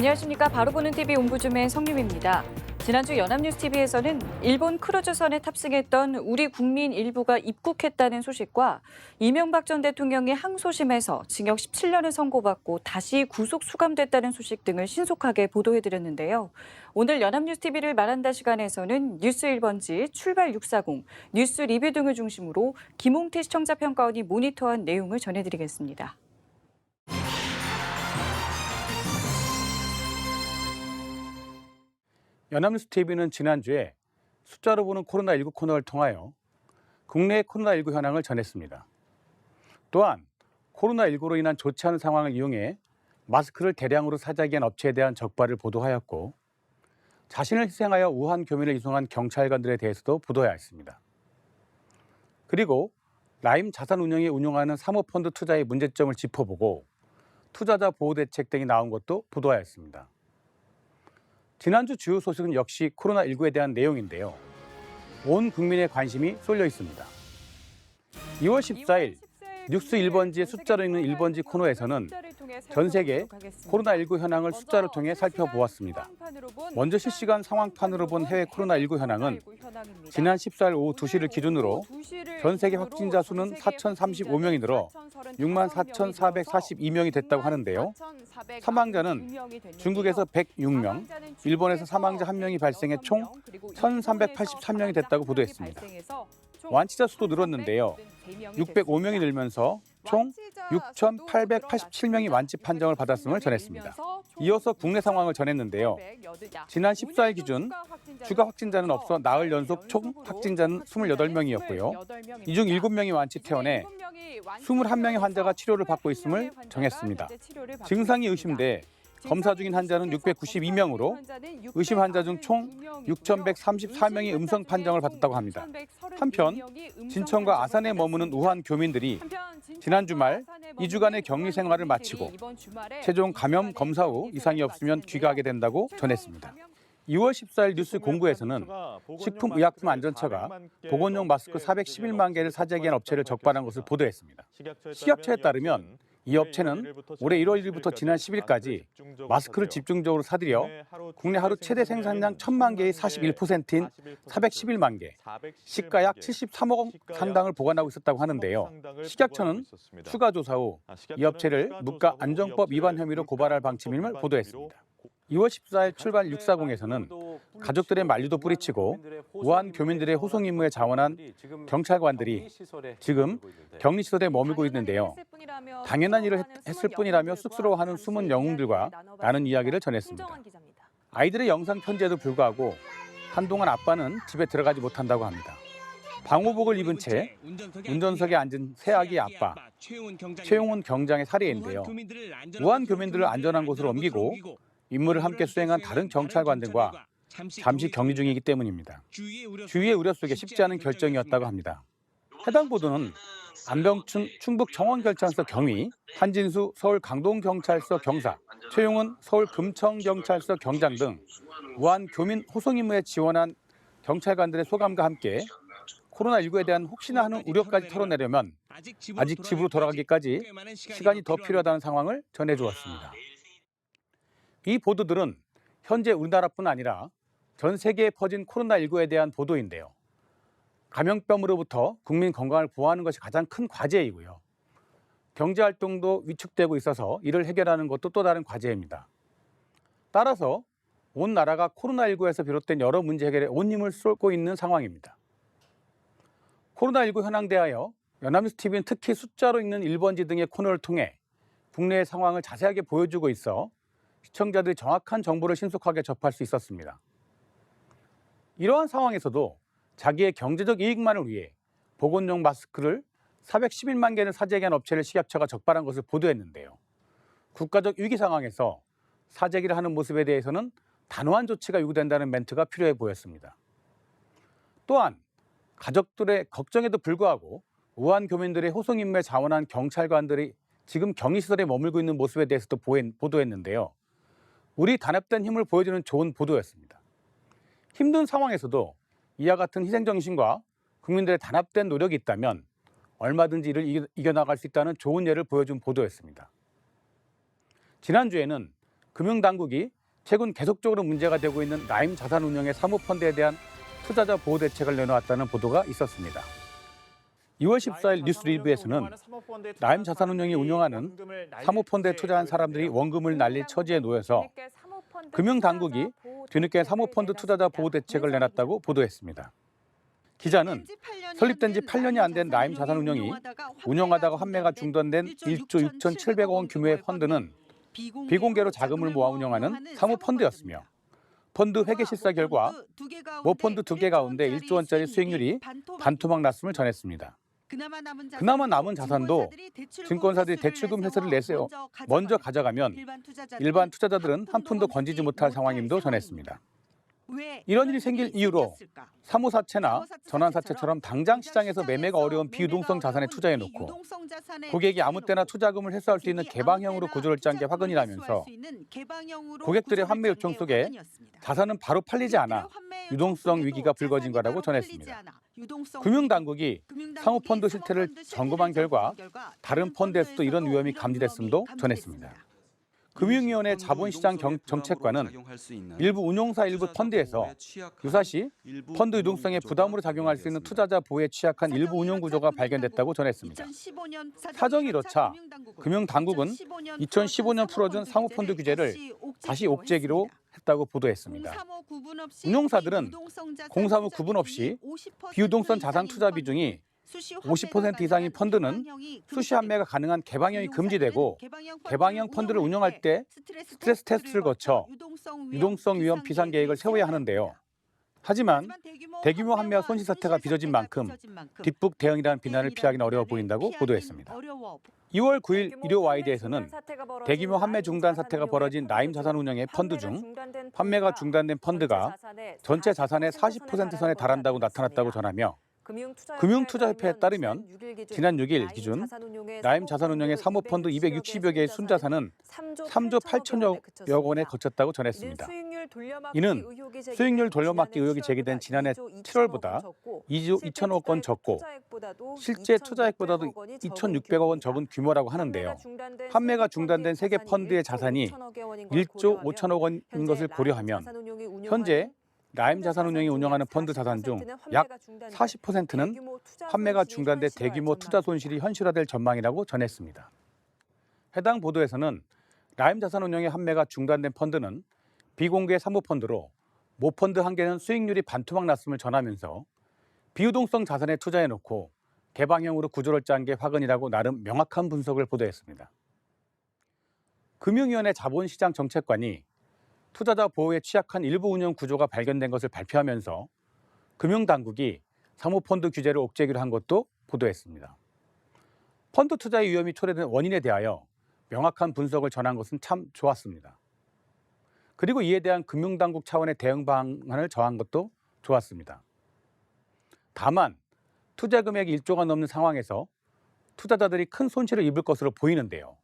안녕하십니까. 바로 보는 TV 옹부줌의 성유미입니다. 지난주 연합뉴스TV에서는 일본 크루즈선에 탑승했던 우리 국민 일부가 입국했다는 소식과 이명박 전 대통령이 항소심에서 징역 17년을 선고받고 다시 구속 수감됐다는 소식 등을 신속하게 보도해드렸는데요. 오늘 연합뉴스TV를 말한다 시간에서는 뉴스 1번지, 출발 640, 뉴스 리뷰 등을 중심으로 김홍태 시청자 평가원이 모니터한 내용을 전해드리겠습니다. 연합뉴스TV는 지난주에 숫자로 보는 코로나19 코너를 통하여 국내 코로나19 현황을 전했습니다. 또한 코로나19로 인한 좋지 않은 상황을 이용해 마스크를 대량으로 사재기 한 업체에 대한 적발을 보도하였고 자신을 희생하여 우한 교민을 이송한 경찰관들에 대해서도 보도하였습니다. 그리고 라임 자산운용이 운용하는 사모펀드 투자의 문제점을 짚어보고 투자자 보호대책 등이 나온 것도 보도하였습니다. 지난주 주요 소식은 역시 코로나19에 대한 내용인데요. 온 국민의 관심이 쏠려 있습니다. 2월 14일 뉴스 1번지의 숫자로 읽는 1번지 코너에서는 전 세계 코로나19 현황을 숫자를 통해 살펴보았습니다. 먼저 실시간 상황판으로 본 해외 코로나19 현황은 지난 14일 오후 2시를 기준으로 전 세계 확진자 수는 4,035명이 늘어 64,442명이 됐다고 하는데요. 사망자는 중국에서 106명, 일본에서 사망자 1명이 발생해 총 1,383명이 됐다고 보도했습니다. 완치자 수도 늘었는데요. 605명이 늘면서 총 6,887명이 완치 판정을 받았음을 전했습니다. 이어서 국내 상황을 전했는데요. 지난 14일 기준 추가 확진자는 없어 나흘 연속 총 확진자는 28명이었고요. 이 중 7명이 완치 퇴원해 21명의 환자가 치료를 받고 있음을 정했습니다. 증상이 의심돼 검사 중인 환자는 692명으로 의심 환자 중 총 6,134명이 음성 판정을 받았다고 합니다. 한편 진천과 아산에 머무는 우한 교민들이 지난 주말 2주간의 격리 생활을 마치고 최종 감염 검사 후 이상이 없으면 귀가하게 된다고 전했습니다. 2월 14일 뉴스 공구에서는 식품의약품안전처가 보건용 마스크 411만 개를 사재기한 업체를 적발한 것을 보도했습니다. 식약처에 따르면 이 업체는 올해 1월 1일부터 지난 10일까지 마스크를 집중적으로 사들여 국내 하루 최대 생산량 1,000만 개의 41%인 411만 개, 시가 약 73억 원 상당을 보관하고 있었다고 하는데요. 식약처는 추가 조사 후 이 업체를 물가안전법 위반 혐의로 고발할 방침임을 보도했습니다. 2월 14일 출발 640에서는 가족들의 만류도 뿌리치고 우한 교민들의 호송 임무에 자원한 경찰관들이 지금 격리시설에 머물고 있는데요. 당연한 일을 했을 뿐이라며 쑥스러워하는 숨은 영웅들과 나눈 이야기를 전했습니다. 아이들의 영상 편지에도 불구하고 한동안 아빠는 집에 들어가지 못한다고 합니다. 방호복을 입은 채 운전석에 앉은 새 아기의 아빠 최용훈 경장의 사례인데요. 우한 교민들을 안전한 곳으로 옮기고 임무를 함께 수행한 다른 경찰관들과 잠시 격리 중이기 때문입니다. 주위의 우려 속에 쉽지 않은 결정이었다고 합니다. 해당 보도는 안병춘 충북 정원경찰서 경위, 한진수 서울 강동경찰서 경사, 최용훈 서울 금천경찰서 경장 등 우한 교민 호송 임무에 지원한 경찰관들의 소감과 함께 코로나19에 대한 혹시나 하는 우려까지 털어내려면 아직 집으로 돌아가기까지 시간이 더 필요하다는 상황을 전해주었습니다. 이 보도들은 현재 우리나라뿐 아니라 전 세계에 퍼진 코로나19에 대한 보도인데요. 감염병으로부터 국민 건강을 보호하는 것이 가장 큰 과제이고요. 경제활동도 위축되고 있어서 이를 해결하는 것도 또 다른 과제입니다. 따라서 온 나라가 코로나19에서 비롯된 여러 문제 해결에 온 힘을 쏟고 있는 상황입니다. 코로나19 현황 대하여 연합뉴스TV는 특히 숫자로 읽는 1번지 등의 코너를 통해 국내의 상황을 자세하게 보여주고 있어 시청자들이 정확한 정보를 신속하게 접할 수 있었습니다. 이러한 상황에서도 자기의 경제적 이익만을 위해 보건용 마스크를 411만 개를 사재기한 업체를 식약처가 적발한 것을 보도했는데요. 국가적 위기 상황에서 사재기를 하는 모습에 대해서는 단호한 조치가 요구된다는 멘트가 필요해 보였습니다. 또한 가족들의 걱정에도 불구하고 우한 교민들의 호송 임무에 자원한 경찰관들이 지금 격리시설에 머물고 있는 모습에 대해서도 보도했는데요. 우리 단합된 힘을 보여주는 좋은 보도였습니다. 힘든 상황에서도 이와 같은 희생정신과 국민들의 단합된 노력이 있다면 얼마든지 이를 이겨나갈 수 있다는 좋은 예를 보여준 보도였습니다. 지난주에는 금융당국이 최근 계속적으로 문제가 되고 있는 라임 자산운용의 사모펀드에 대한 투자자 보호 대책을 내놓았다는 보도가 있었습니다. 2월 14일 뉴스 리뷰에서는 라임 자산운용이 운영하는 사모펀드에 투자한 사람들이 원금을 날릴 처지에 놓여서 금융당국이 뒤늦게 사모펀드 투자자 보호 대책을 내놨다고 보도했습니다. 기자는 설립된 지 8년이 안 된 라임 자산운용이 운영하다가 환매가 중단된 1조 6,700억 원 규모의 펀드는 비공개로 자금을 모아 운영하는 사모펀드였으며 펀드 회계 실사 결과 모펀드 2개 가운데 1조 원짜리 수익률이 반토막 났음을 전했습니다. 그나마 남은 자산도 증권사들이 대출금 회수를 내세워 먼저 가져가면 일반 투자자들은 한 푼도 건지지 못할 상황임도 전했습니다. 이런 일이 생길 이유로 사모사채나 전환사채처럼 당장 시장에서 매매가 어려운 비유동성 자산에 투자해놓고 고객이 아무 때나 투자금을 회수할 수 있는 개방형으로 구조를 짠 게 화근이라면서 고객들의 환매 요청 속에 자산은 바로 팔리지 않아 유동성 위기가 불거진 거라고 전했습니다. 금융당국이 사모펀드 실태를 점검한 결과 다른 펀드에서도 이런 위험이 감지됐음도 전했습니다. 금융위원회 자본시장 정책관은 일부 운용사 일부 펀드에서 유사시 펀드 유동성에 부담으로 작용할 수 있는 투자자 보호에 취약한 일부 운용 구조가 발견됐다고 전했습니다. 사정이 이렇자 금융당국은 2015년 풀어준 사모펀드 규제를 다시 옥죄기로 했다고 보도했습니다. 운용사들은 공사무 구분 없이 비유동성 자산 투자 비중이 50% 이상인 펀드는 수시 환매가 가능한 개방형이 금지되고 개방형 펀드를 운영할 때 스트레스 테스트를 거쳐 유동성 위험 비상 계획을 세워야 하는데요. 하지만 대규모 환매와 손실 사태가 빚어진 만큼 뒷북 대응이라는 비난을 피하기는 어려워 보인다고 보도했습니다. 2월 9일 일요와이드에서는 대규모 환매 중단 사태가 벌어진 라임 자산운용의 펀드 중 환매가 중단된 펀드가 전체 자산의 40% 선에 달한다고 나타났다고 전하며 금융투자협회에 따르면 지난 6일 기준 라임 자산운용의 사모펀드 260여 개의 순자산은 3조 8천여 원에 거쳤다고 전했습니다. 이는 수익률 돌려막기 의혹이 제기된 지난해 7월보다 2조 2천억 원 적고 실제 투자액보다도 2,600억 원 적은 규모라고 하는데요. 판매가 중단된 세 개 펀드의 자산이 1조 5천억 원인 것을 고려하면 현재 라임 자산운용이 운영하는 펀드 자산 중 약 40%는 판매가 중단돼 대규모 투자 손실이 현실화될 전망이라고 전했습니다. 해당 보도에서는 라임 자산운용의 판매가 중단된 펀드는 비공개 사모펀드로 모펀드 한 개는 수익률이 반토막 났음을 전하면서 비유동성 자산에 투자해놓고 개방형으로 구조를 짠 게 화근이라고 나름 명확한 분석을 보도했습니다. 금융위원회 자본시장 정책관이 투자자 보호에 취약한 일부 운영 구조가 발견된 것을 발표하면서 금융당국이 사모펀드 규제를 옥죄기로 한 것도 보도했습니다. 펀드 투자의 위험이 초래된 원인에 대하여 명확한 분석을 전한 것은 참 좋았습니다. 그리고 이에 대한 금융당국 차원의 대응 방안을 정한 것도 좋았습니다. 다만 투자 금액이 1조가 넘는 상황에서 투자자들이 큰 손실을 입을 것으로 보이는데요.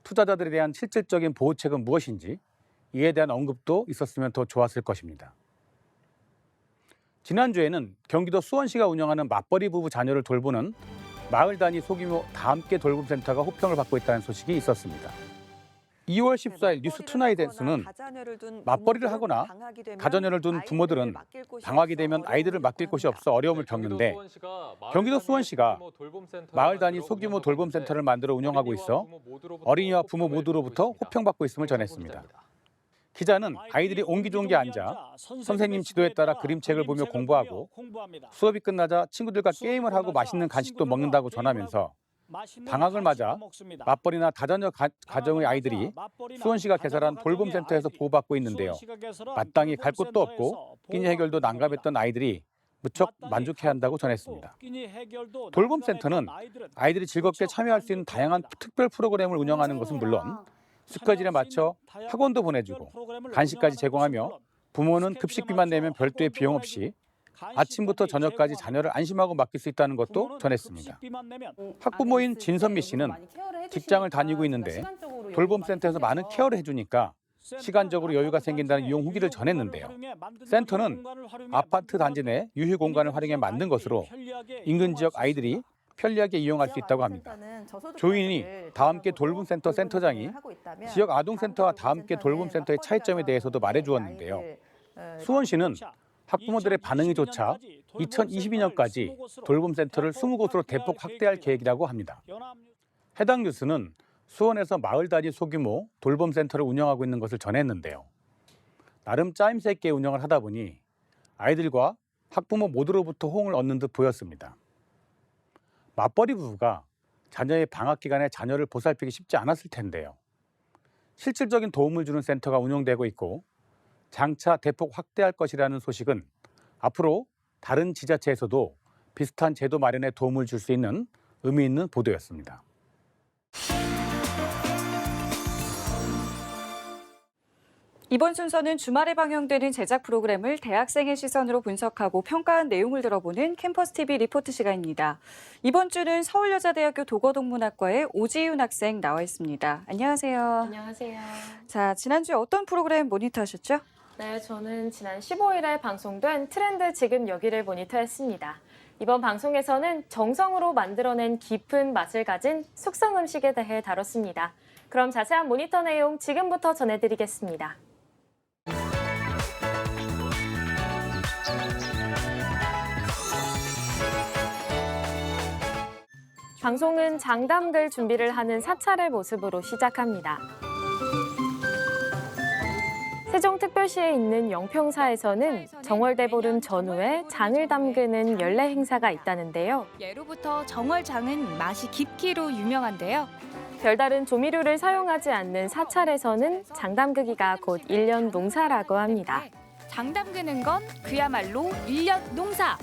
투자자들에 대한 실질적인 보호책은 무엇인지 이에 대한 언급도 있었으면 더 좋았을 것입니다. 지난주에는 경기도 수원시가 운영하는 맞벌이 부부 자녀를 돌보는 마을 단위 소규모 다함께 돌봄센터가 호평을 받고 있다는 소식이 있었습니다. 2월 14일 뉴스 투나잇에서는 맞벌이를 하거나 가자녀를 둔 부모들은 방학이 되면 아이들을 맡길 곳이 없어 어려움을 겪는데 경기도 수원시가 마을 단위 소규모 돌봄센터를 만들어 운영하고 있어 어린이와 부모 모두로부터 호평받고 있음을 전했습니다. 기자는 아이들이 옹기종기 앉아 선생님 지도에 따라 그림책을 보며 공부하고 수업이 끝나자 친구들과 게임을 하고 맛있는 간식도 먹는다고 전하면서 방학을 맞아 맞벌이나 다자녀 가정의 아이들이 수원시가 개설한 돌봄센터에서 보호받고 있는데요. 마땅히 갈 곳도 없고 끼니 해결도 난감했던 아이들이 무척 만족해야 한다고 전했습니다. 돌봄센터는 아이들이 즐겁게 참여할 수 있는 다양한 특별 프로그램을 운영하는 것은 물론 스케줄에 맞춰 학원도 보내주고 간식까지 제공하며 부모는 급식비만 내면 별도의 비용 없이 아침부터 저녁까지 자녀를 안심하고 맡길 수 있다는 것도 전했습니다. 학부모인 진선미 씨는 직장을 다니고 있는데 돌봄센터에서 많은 케어를 해주니까 시간적으로 여유가 생긴다는 이용 후기를 전했는데요. 센터는 아파트 단지 내 유휴 공간을 활용해 만든 것으로 인근 지역 아이들이 편리하게 이용할 수 있다고 합니다. 조인이 다함께 돌봄센터 센터장이 지역 아동센터와 다함께 돌봄센터의 차이점에 대해서도 말해주었는데요. 수원시는 학부모들의 반응이 좋자 2022년까지 돌봄센터를 20곳으로 대폭 확대할 계획이라고 합니다. 해당 뉴스는 수원에서 마을 단위 소규모 돌봄센터를 운영하고 있는 것을 전했는데요. 나름 짜임새 있게 운영을 하다 보니 아이들과 학부모 모두로부터 호응을 얻는 듯 보였습니다. 맞벌이 부부가 자녀의 방학 기간에 자녀를 보살피기 쉽지 않았을 텐데요. 실질적인 도움을 주는 센터가 운영되고 있고 장차 대폭 확대할 것이라는 소식은 앞으로 다른 지자체에서도 비슷한 제도 마련에 도움을 줄 수 있는 의미 있는 보도였습니다. 이번 순서는 주말에 방영되는 제작 프로그램을 대학생의 시선으로 분석하고 평가한 내용을 들어보는 캠퍼스 TV 리포트 시간입니다. 이번 주는 서울여자대학교 도거동문학과의 오지윤 학생 나와 있습니다. 안녕하세요. 안녕하세요. 자, 지난주에 어떤 프로그램 모니터하셨죠? 네, 저는 지난 15일에 방송된 트렌드 지금 여기를 모니터했습니다. 이번 방송에서는 정성으로 만들어낸 깊은 맛을 가진 숙성 음식에 대해 다뤘습니다. 그럼 자세한 모니터 내용 지금부터 전해드리겠습니다. 방송은 장담글 준비를 하는 사찰의 모습으로 시작합니다. 세종특별시에 있는 영평사에서는 정월대보름 전후에 장을 담그는 연례 행사가 있다는데요. 예로부터 정월장은 맛이 깊기로 유명한데요. 별다른 조미료를 사용하지 않는 사찰에서는 장 담그기가 곧 1년 농사라고 합니다. 장 담그는 건 그야말로 1년 농사.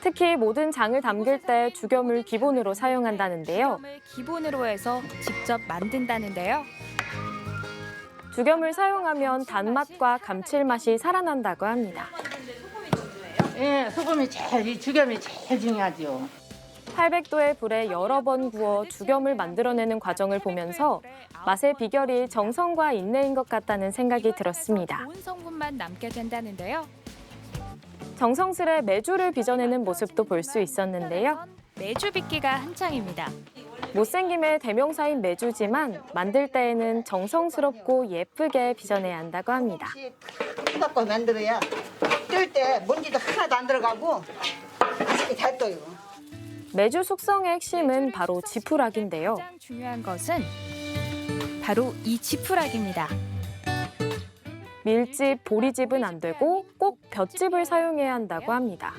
특히 모든 장을 담글 때 죽염을 기본으로 사용한다는데요. 죽염을 기본으로 해서 직접 만든다는데요. 죽염을 사용하면 단맛과 감칠맛이 살아난다고 합니다. 예, 소금이 이 죽염이 제일 중요하죠. 800도의 불에 여러 번 구워 죽염을 만들어내는 과정을 보면서 맛의 비결이 정성과 인내인 것 같다는 생각이 들었습니다. 좋은 성분만 남게 된다는데요. 정성스레 메주를 빚어내는 모습도 볼 수 있었는데요. 메주 빚기가 한창입니다. 못생김의 대명사인 메주지만 만들 때에는 정성스럽고 예쁘게 빚어내야 한다고 합니다. 갖고 만들어야 뜰 때 먼지도 하나도 안 들어가고 맛있게 잘 떠요. 메주 숙성의 핵심은 바로 지푸라기인데요. 가장 중요한 것은 바로 이 지푸라기입니다. 밀집, 보리집은 안 되고 꼭 볏짚을 사용해야 한다고 합니다.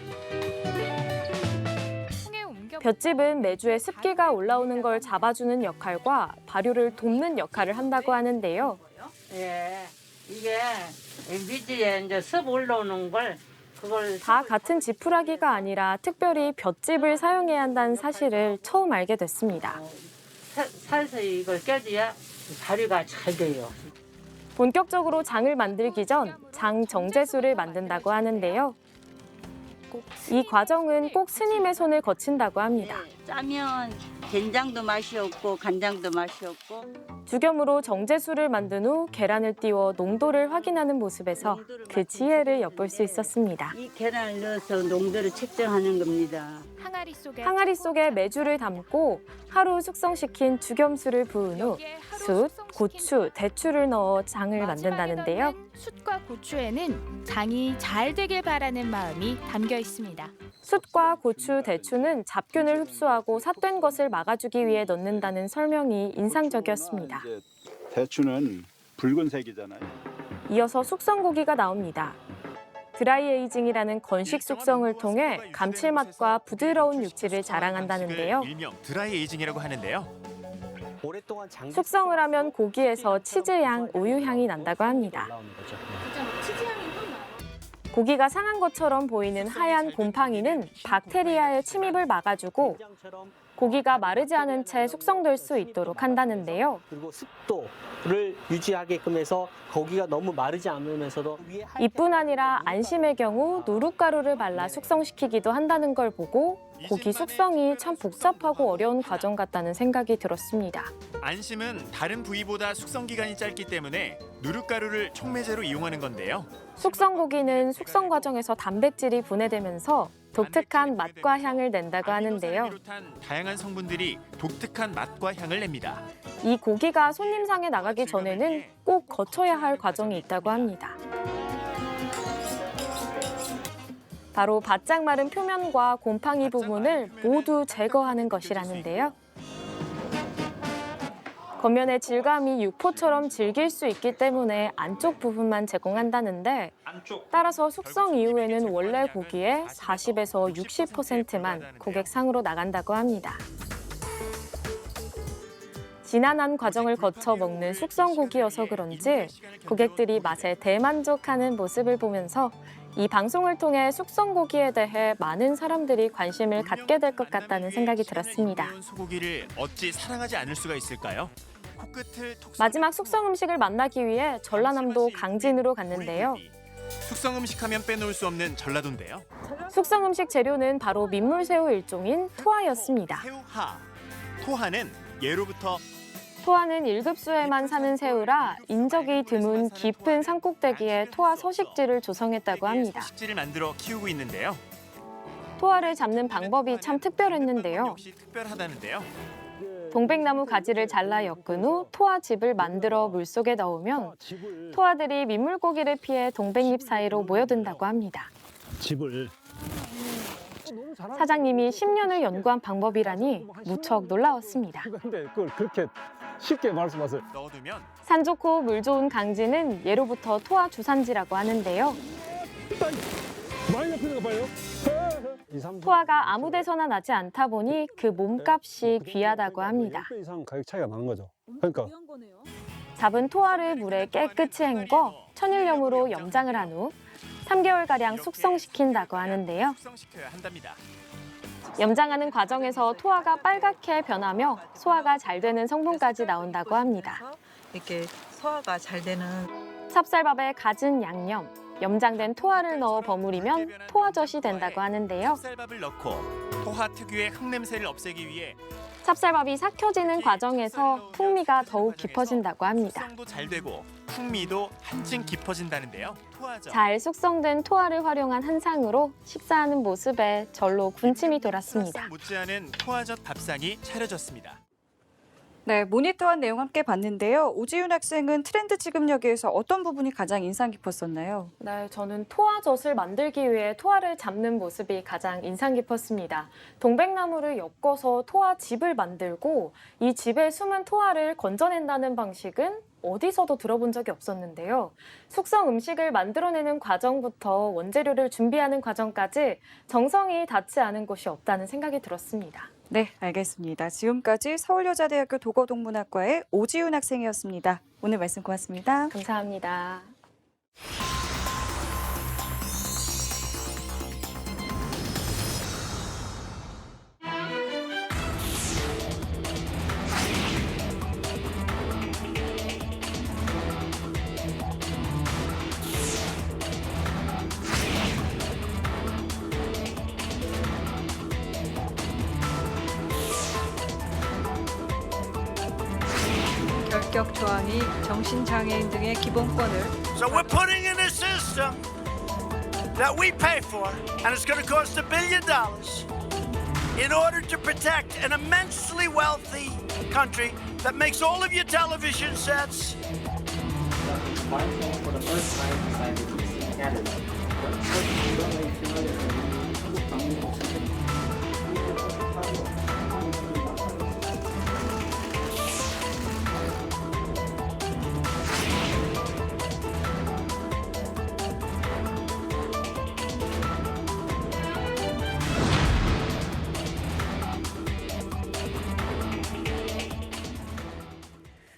볏짚은 메주의 습기가 올라오는 걸 잡아주는 역할과 발효를 돕는 역할을 한다고 하는데요. 예, 이게 미지에 이제 습 올라오는 걸 그걸 다 같은 지푸라기가 아니라 특별히 볏짚을 사용해야 한다는 사실을 처음 알게 됐습니다. 살살 이걸 껴줘야 발효가 잘 돼요. 본격적으로 장을 만들기 전 장 정제수를 만든다고 하는데요. 이 과정은 꼭 스님의 손을 거친다고 합니다. 짜면 된장도 맛이 없고 간장도 맛이 없고 죽염으로 정제수를 만든 후 계란을 띄워 농도를 확인하는 모습에서 그 지혜를 엿볼 수 있었습니다. 이 계란을 넣어서 농도를 측정하는 겁니다. 항아리 속에 메주를 담고 하루 숙성시킨 죽염수를 부은 후 숯, 고추, 대추를 넣어 장을 만든다는데요. 숯과 고추에는 장이 잘 되길 바라는 마음이 담겨 있습니다. 숯과 고추, 대추는 잡균을 흡수하고 삿된 것을 막아주기 위해 넣는다는 설명이 인상적이었습니다. 대추는 붉은색이잖아요. 이어서 숙성고기가 나옵니다. 드라이 에이징이라는 건식 숙성을 통해 감칠맛과 부드러운 육질을 자랑한다는데요. 일명 드라이 에이징이라고 하는데요. 숙성을 하면 고기에서 치즈향, 우유향이 난다고 합니다. 고기가 상한 것처럼 보이는 하얀 곰팡이는 박테리아의 침입을 막아주고 고기가 마르지 않은 채 숙성될 수 있도록 한다는데요. 그리고 습도를 유지하게끔 해서 고기가 너무 마르지 않으면서도 이뿐 아니라 안심의 경우 누룩가루를 발라 숙성시키기도 한다는 걸 보고 고기 숙성이 참 복잡하고 어려운 과정 같다는 생각이 들었습니다. 안심은 다른 부위보다 숙성 기간이 짧기 때문에 누룩가루를 촉매제로 이용하는 건데요. 숙성 고기는 숙성 과정에서 단백질이 분해되면서 독특한 맛과 향을 낸다고 하는데요. 비롯한 다양한 성분들이 독특한 맛과 향을 냅니다. 이 고기가 손님상에 나가기 전에는 꼭 거쳐야 할 과정이 있다고 합니다. 바로 바짝 마른 표면과 곰팡이 부분을 모두 제거하는 것이라는데요. 겉면의 질감이 육포처럼 질길 수 있기 때문에 안쪽 부분만 제공한다는데 따라서 숙성 이후에는 원래 고기의 40에서 60%만 고객상으로 나간다고 합니다. 지난한 과정을 거쳐 먹는 숙성 고기여서 그런지 고객들이 맛에 대만족하는 모습을 보면서 이 방송을 통해 숙성 고기에 대해 많은 사람들이 관심을 갖게 될 것 같다는 생각이 들었습니다. 소고기를 어찌 사랑하지 않을 수가 있을까요? 마지막 숙성 음식을 만나기 위해 전라남도 강진으로 갔는데요. 숙성 음식하면 빼놓을 수 없는 전라도인데요. 숙성 음식 재료는 바로 민물새우 일종인 토화였습니다. 새우하. 토하는 예로부터 토화는 1급수에만 사는 새우라 인적이 드문 깊은 산꼭대기에 토화 서식지를 조성했다고 합니다. 서식지를 만들어 키우고 있는데요. 토화를 잡는 방법이 참 특별했는데요. 역시 특별하다는데요. 동백나무 가지를 잘라 엮은 후 토화즙을 만들어 물속에 넣으면 토화들이 민물고기를 피해 동백잎 사이로 모여든다고 합니다. 집을 사장님이 10년을 연구한 방법이라니 무척 놀라웠습니다. 근데 그걸 그렇게 쉽게 말씀하세요. 넣어두면 산 좋고 물 좋은 강진은 예로부터 토화 주산지라고 하는데요. 많이 잡히는 거 봐요. 토화가 아무 데서나 나지 않다 보니 그 몸값이 귀하다고 합니다. 10배 이상 가격 차이가 나는 거죠. 그러니까 잡은 토화를 물에 깨끗이 헹궈 천일염으로 염장을 한 후 3개월가량 숙성시킨다고 하는데요. 숙성시켜야 한답니다. 염장하는 과정에서 토화가 빨갛게 변하며 소화가 잘 되는 성분까지 나온다고 합니다. 이렇게 소화가 잘 되는 찹쌀밥에 갖은 양념, 염장된 토화를 넣어 버무리면 토화젓이 된다고 하는데요. 찹쌀밥을 넣고 토하 특유의 흙냄새를 없애기 위해 찹쌀밥이 삭혀지는 과정에서 풍미가 더욱 깊어진다고 합니다. 숙성도 잘 되고 풍미도 한층 깊어진다는데요. 토하젓. 잘 숙성된 토화를 활용한 한상으로 식사하는 모습에 절로 군침이 돌았습니다. 못지않은 토하젓 밥상이 차려졌습니다. 네, 모니터한 내용 함께 봤는데요. 오지윤 학생은 트렌드 지금 여기에서 어떤 부분이 가장 인상 깊었었나요? 네, 저는 토화젓을 만들기 위해 토화를 잡는 모습이 가장 인상 깊었습니다. 동백나무를 엮어서 토화즙을 만들고 이 즙에 숨은 토화를 건져낸다는 방식은 어디서도 들어본 적이 없었는데요. 숙성 음식을 만들어내는 과정부터 원재료를 준비하는 과정까지 정성이 닿지 않은 곳이 없다는 생각이 들었습니다. 네, 알겠습니다. 지금까지 서울여자대학교 도거동문학과의 오지윤 학생이었습니다. 오늘 말씀 고맙습니다. 감사합니다. 결격 조항이 정신장애인 등의 기본권을 So we're putting in a system that we pay for, and it's going to cost $1 billion in order to protect an immensely wealthy country that makes all of your television sets.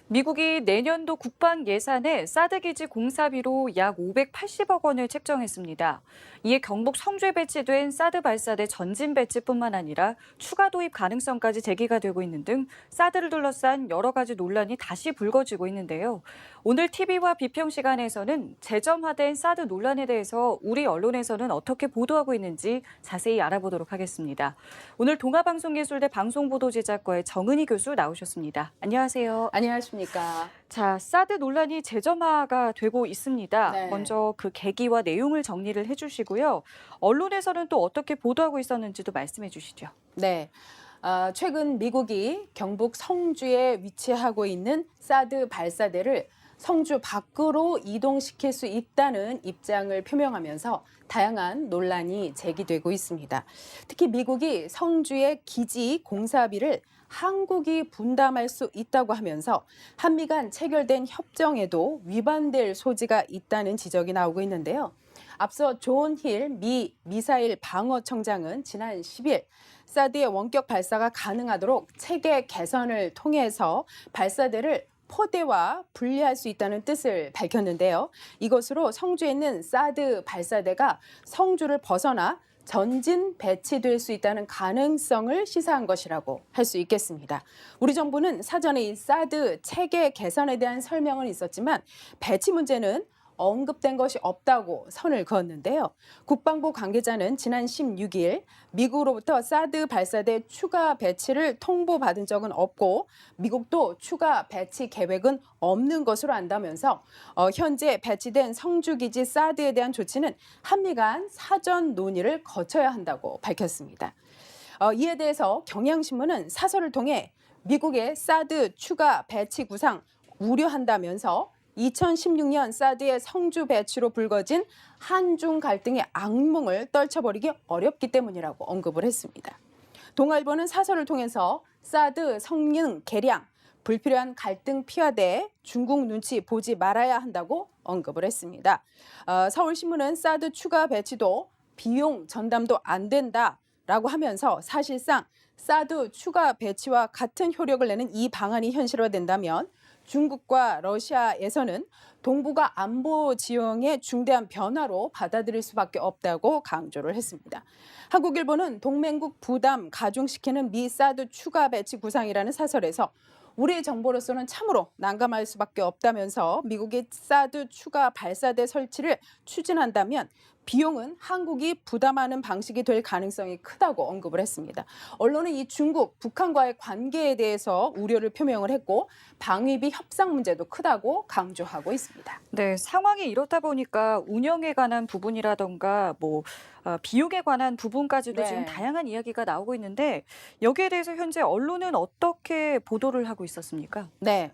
미국이 내년도 국방 예산에 사드 기지 공사비로 약 580억 원을 책정했습니다. 이에 경북 성주에 배치된 사드 발사대 전진 배치뿐만 아니라 추가 도입 가능성까지 제기가 되고 있는 등 사드를 둘러싼 여러 가지 논란이 다시 불거지고 있는데요. 오늘 TV와 비평 시간에서는 재점화된 사드 논란에 대해서 우리 언론에서는 어떻게 보도하고 있는지 자세히 알아보도록 하겠습니다. 오늘 동아방송예술대 방송보도제작과의 정은희 교수 나오셨습니다. 안녕하세요. 안녕하십니까. 어떻습니까? 자, 사드 논란이 재점화가 되고 있습니다. 네. 먼저 그 계기와 내용을 정리를 해주시고요. 언론에서는 또 어떻게 보도하고 있었는지도 말씀해 주시죠. 네. 최근 미국이 경북 성주에 위치하고 있는 사드 발사대를 성주 밖으로 이동시킬 수 있다는 입장을 표명하면서 다양한 논란이 제기되고 있습니다. 특히 미국이 성주의 기지 공사비를 한국이 분담할 수 있다고 하면서 한미 간 체결된 협정에도 위반될 소지가 있다는 지적이 나오고 있는데요. 앞서 존 힐 미 미사일 방어청장은 지난 10일 사드의 원격 발사가 가능하도록 체계 개선을 통해서 발사대를 포대와 분리할 수 있다는 뜻을 밝혔는데요. 이것으로 성주에 있는 사드 발사대가 성주를 벗어나 전진 배치될 수 있다는 가능성을 시사한 것이라고 할 수 있겠습니다. 우리 정부는 사전에 이 사드 체계 개선에 대한 설명은 있었지만 배치 문제는 언급된 것이 없다고 선을 그었는데요. 국방부 관계자는 지난 16일 미국으로부터 사드 발사대 추가 배치를 통보받은 적은 없고 미국도 추가 배치 계획은 없는 것으로 안다면서 현재 배치된 성주기지 사드에 대한 조치는 한미 간 사전 논의를 거쳐야 한다고 밝혔습니다. 이에 대해서 경향신문은 사설을 통해 미국의 사드 추가 배치 구상 우려한다면서 2016년 사드의 성주 배치로 불거진 한중 갈등의 악몽을 떨쳐버리기 어렵기 때문이라고 언급을 했습니다. 동아일보는 사설을 통해서 사드 성능 개량, 불필요한 갈등 피화돼 중국 눈치 보지 말아야 한다고 언급을 했습니다. 서울신문은 사드 추가 배치도 비용 전담도 안 된다라고 하면서 사실상 사드 추가 배치와 같은 효력을 내는 이 방안이 현실화된다면 중국과 러시아에서는 동북아 안보 지형의 중대한 변화로 받아들일 수밖에 없다고 강조를 했습니다. 한국일보는 동맹국 부담 가중시키는 미 사드 추가 배치 구상이라는 사설에서 우리 정보로서는 참으로 난감할 수밖에 없다면서 미국의 사드 추가 발사대 설치를 추진한다면 비용은 한국이 부담하는 방식이 될 가능성이 크다고 언급을 했습니다. 언론은 이 중국, 북한과의 관계에 대해서 우려를 표명을 했고 방위비 협상 문제도 크다고 강조하고 있습니다. 네, 상황이 이렇다 보니까 운영에 관한 부분이라던가 비용에 관한 부분까지도 네. 지금 다양한 이야기가 나오고 있는데 여기에 대해서 현재 언론은 어떻게 보도를 하고 있었습니까? 네,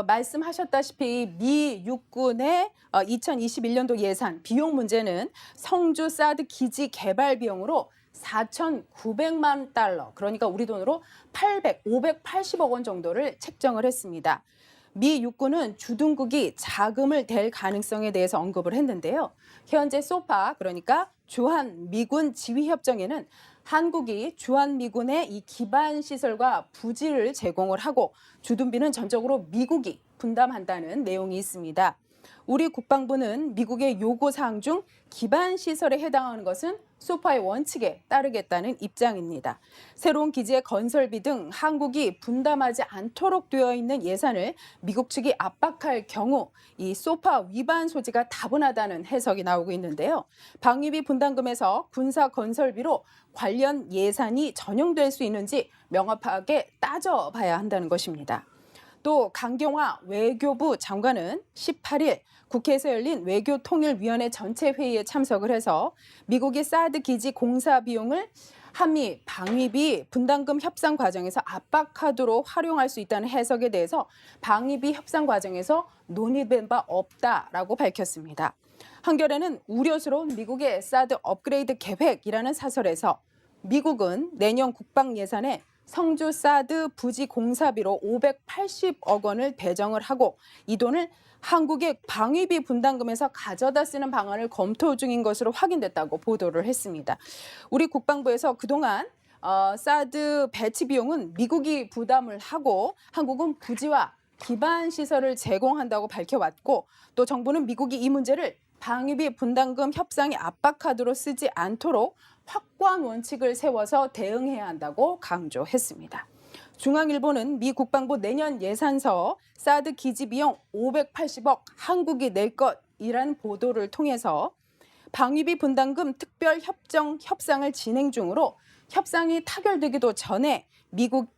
말씀하셨다시피 미 육군의 2021년도 예산 비용 문제는 성주 사드 기지 개발 비용으로 4,900만 달러, 그러니까 우리 돈으로 580억 원 정도를 책정을 했습니다. 미 육군은 주둔국이 자금을 댈 가능성에 대해서 언급을 했는데요. 현재 소파, 그러니까 주한 미군 지휘협정에는 한국이 주한 미군의 이 기반 시설과 부지를 제공을 하고 주둔비는 전적으로 미국이 분담한다는 내용이 있습니다. 우리 국방부는 미국의 요구사항 중 기반 시설에 해당하는 것은 소파의 원칙에 따르겠다는 입장입니다. 새로운 기지의 건설비 등 한국이 분담하지 않도록 되어 있는 예산을 미국 측이 압박할 경우 이 소파 위반 소지가 다분하다는 해석이 나오고 있는데요. 방위비 분담금에서 군사 건설비로 관련 예산이 전용될 수 있는지 명확하게 따져봐야 한다는 것입니다. 또 강경화 외교부 장관은 18일 국회에서 열린 외교통일위원회 전체 회의에 참석을 해서 미국이 사드 기지 공사 비용을 한미 방위비 분담금 협상 과정에서 압박하도록 활용할 수 있다는 해석에 대해서 방위비 협상 과정에서 논의된 바 없다라고 밝혔습니다. 한겨레는 우려스러운 미국의 사드 업그레이드 계획이라는 사설에서 미국은 내년 국방 예산에 성주 사드 부지 공사비로 580억 원을 배정을 하고 이 돈을 한국의 방위비 분담금에서 가져다 쓰는 방안을 검토 중인 것으로 확인됐다고 보도를 했습니다. 우리 국방부에서 그동안 사드 배치 비용은 미국이 부담을 하고 한국은 부지와 기반 시설을 제공한다고 밝혀왔고 또 정부는 미국이 이 문제를 방위비 분담금 협상에 압박하도록 쓰지 않도록 확고한 원칙을 세워서 대응해야 한다고 강조했습니다. 중앙일보는 미 국방부 내년 예산서 사드 기지 비용 580억 한국이 낼 것이라는 보도를 통해서 방위비 분담금 특별 협상을 진행 중으로 협상이 타결되기도 전에 미국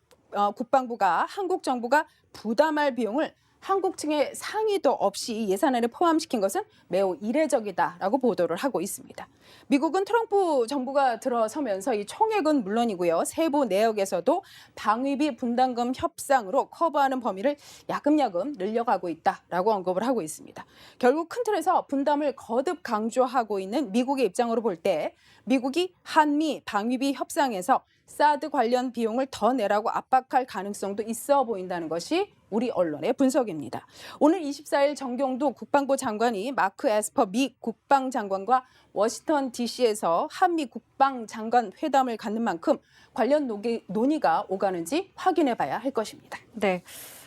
국방부가 한국 정부가 부담할 비용을 한국 측의 상의도 없이 예산안에 포함시킨 것은 매우 이례적이다라고 보도를 하고 있습니다. 미국은 트럼프 정부가 들어서면서 이 총액은 물론이고요. 세부 내역에서도 방위비 분담금 협상으로 커버하는 범위를 야금야금 늘려가고 있다라고 언급을 하고 있습니다. 결국 큰 틀에서 분담을 거듭 강조하고 있는 미국의 입장으로 볼 때 미국이 한미 방위비 협상에서 사드 관련 비용을 더 내라고 압박할 가능성도 있어 보인다는 것이 우리 언론의 분석입니다. 오늘 24일 정경도 국방부 장관이 마크 에스퍼 미 국방장관과 워싱턴 DC에서 한미 국방장관 회담을 갖는 만큼 관련 논의가 오가는지 확인해 봐야 할 것입니다. 네.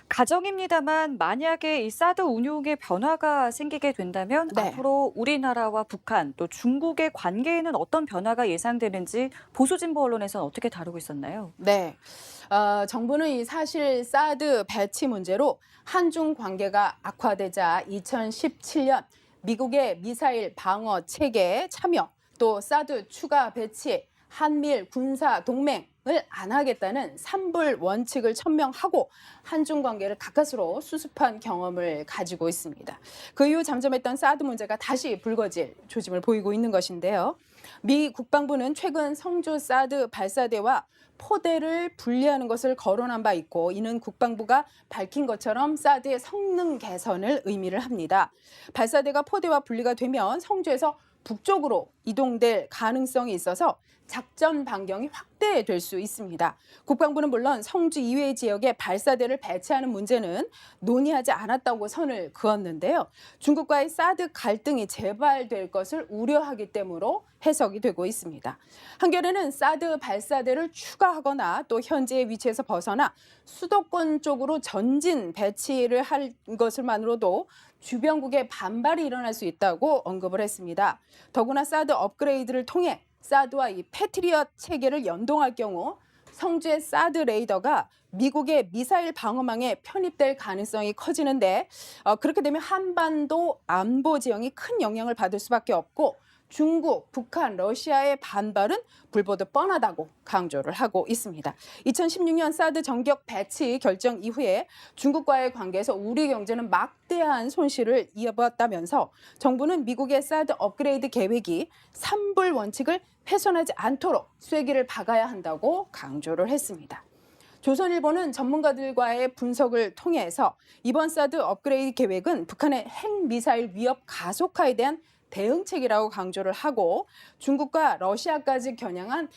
가정입니다만 만약에 이 사드 운용에 변화가 생기게 된다면 네. 앞으로 우리나라와 북한 또 중국의 관계에는 어떤 변화가 예상되는지 보수 진보 언론에서는 어떻게 다루고 있었나요? 네. 정부는 이 사실 사드 배치 문제로 한중 관계가 악화되자 2017년 미국의 미사일 방어 체계에 참여 또 사드 추가 배치 한미일 군사 동맹을 안 하겠다는 삼불 원칙을 천명하고 한중 관계를 가까스로 수습한 경험을 가지고 있습니다. 그 이후 잠잠했던 사드 문제가 다시 불거질 조짐을 보이고 있는 것인데요. 미 국방부는 최근 성주 사드 발사대와 포대를 분리하는 것을 거론한 바 있고 이는 국방부가 밝힌 것처럼 사드의 성능 개선을 의미를 합니다. 발사대가 포대와 분리가 되면 성주에서 북쪽으로 이동될 가능성이 있어서 작전 반경이 확대될 수 있습니다. 국방부는 물론 성주 이외의 지역에 발사대를 배치하는 문제는 논의하지 않았다고 선을 그었는데요. 중국과의 사드 갈등이 재발될 것을 우려하기 때문으로 해석이 되고 있습니다. 한겨레는 사드 발사대를 추가하거나 또 현재의 위치에서 벗어나 수도권 쪽으로 전진 배치를 할 것을만으로도 주변국의 반발이 일어날 수 있다고 언급을 했습니다. 더구나 사드 업그레이드를 통해 사드와 이 패트리엇 체계를 연동할 경우 성주의 사드 레이더가 미국의 미사일 방어망에 편입될 가능성이 커지는데 그렇게 되면 한반도 안보 지형이 큰 영향을 받을 수밖에 없고 중국, 북한, 러시아의 반발은 불보듯 뻔하다고 강조를 하고 있습니다. 2016년 사드 전격 배치 결정 이후에 중국과의 관계에서 우리 경제는 막대한 손실을 입었다면서 정부는 미국의 사드 업그레이드 계획이 삼불 원칙을 훼손하지 않도록 쐐기를 박아야 한다고 강조를 했습니다. 조선일보는 전문가들과의 분석을 통해서 이번 사드 업그레이드 계획은 북한의 핵미사일 위협 가속화에 대한 대응책이라고 강조를 하고 중국과 러시아까지 겨냥한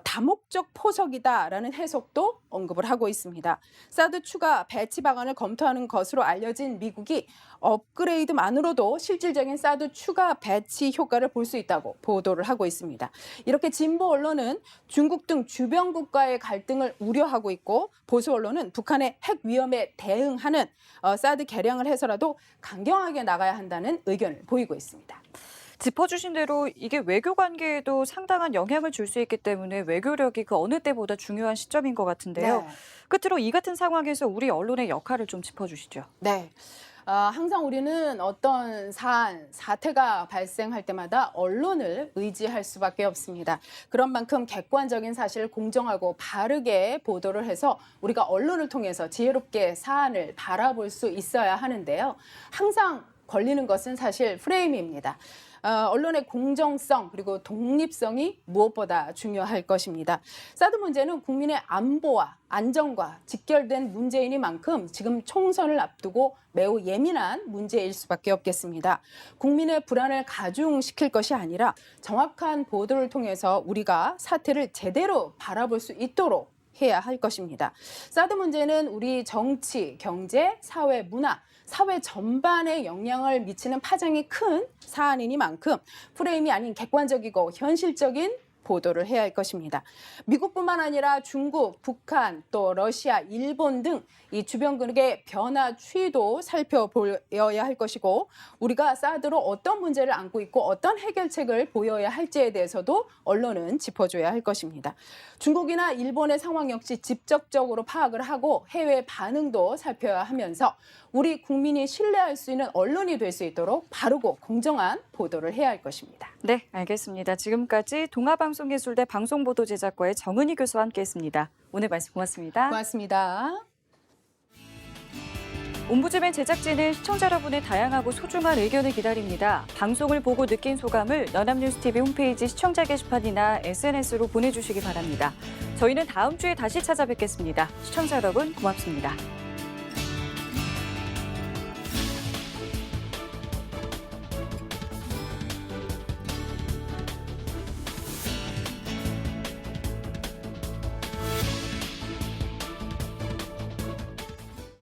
다목적 포석이다라는 해석도 언급을 하고 있습니다. 사드 추가 배치 방안을 검토하는 것으로 알려진 미국이 업그레이드만으로도 실질적인 사드 추가 배치 효과를 볼 수 있다고 보도를 하고 있습니다. 이렇게 진보 언론은 중국 등 주변국과의 갈등을 우려하고 있고 보수 언론은 북한의 핵 위험에 대응하는 사드 개량을 해서라도 강경하게 나가야 한다는 의견을 보이고 있습니다. 짚어주신 대로 이게 외교 관계에도 상당한 영향을 줄 수 있기 때문에 외교력이 그 어느 때보다 중요한 시점인 것 같은데요. 네. 끝으로 이 같은 상황에서 우리 언론의 역할을 좀 짚어주시죠. 네. 항상 우리는 어떤 사태가 발생할 때마다 언론을 의지할 수밖에 없습니다. 그런 만큼 객관적인 사실을 공정하고 바르게 보도를 해서 우리가 언론을 통해서 지혜롭게 사안을 바라볼 수 있어야 하는데요. 항상 걸리는 것은 사실 프레임입니다. 언론의 공정성 그리고 독립성이 무엇보다 중요할 것입니다. 사드 문제는 국민의 안보와 안정과 직결된 문제이니만큼 지금 총선을 앞두고 매우 예민한 문제일 수밖에 없겠습니다. 국민의 불안을 가중시킬 것이 아니라 정확한 보도를 통해서 우리가 사태를 제대로 바라볼 수 있도록 해야 할 것입니다. 사드 문제는 우리 정치, 경제, 사회, 문화, 사회 전반에 영향을 미치는 파장이 큰 사안이니만큼 프레임이 아닌 객관적이고 현실적인 보도를 해야 할 것입니다. 미국뿐만 아니라 중국, 북한, 또 러시아, 일본 등 이 주변국의 변화 추이도 살펴보여야 할 것이고 우리가 사드로 어떤 문제를 안고 있고 어떤 해결책을 보여야 할지에 대해서도 언론은 짚어줘야 할 것입니다. 중국이나 일본의 상황 역시 직접적으로 파악을 하고 해외 반응도 살펴야 하면서 우리 국민이 신뢰할 수 있는 언론이 될 수 있도록 바르고 공정한 보도를 해야 할 것입니다. 네, 알겠습니다. 지금까지 동아방 서울방송예술대 방송보도제작과의 정은희 교수와 함께했습니다. 오늘 말씀 고맙습니다. 고맙습니다. 옴부즈맨 제작진은 시청자 여러분의 다양하고 소중한 의견을 기다립니다. 방송을 보고 느낀 소감을 연합뉴스TV 홈페이지 시청자 게시판이나 SNS로 보내주시기 바랍니다. 저희는 다음 주에 다시 찾아뵙겠습니다. 시청자 여러분 고맙습니다.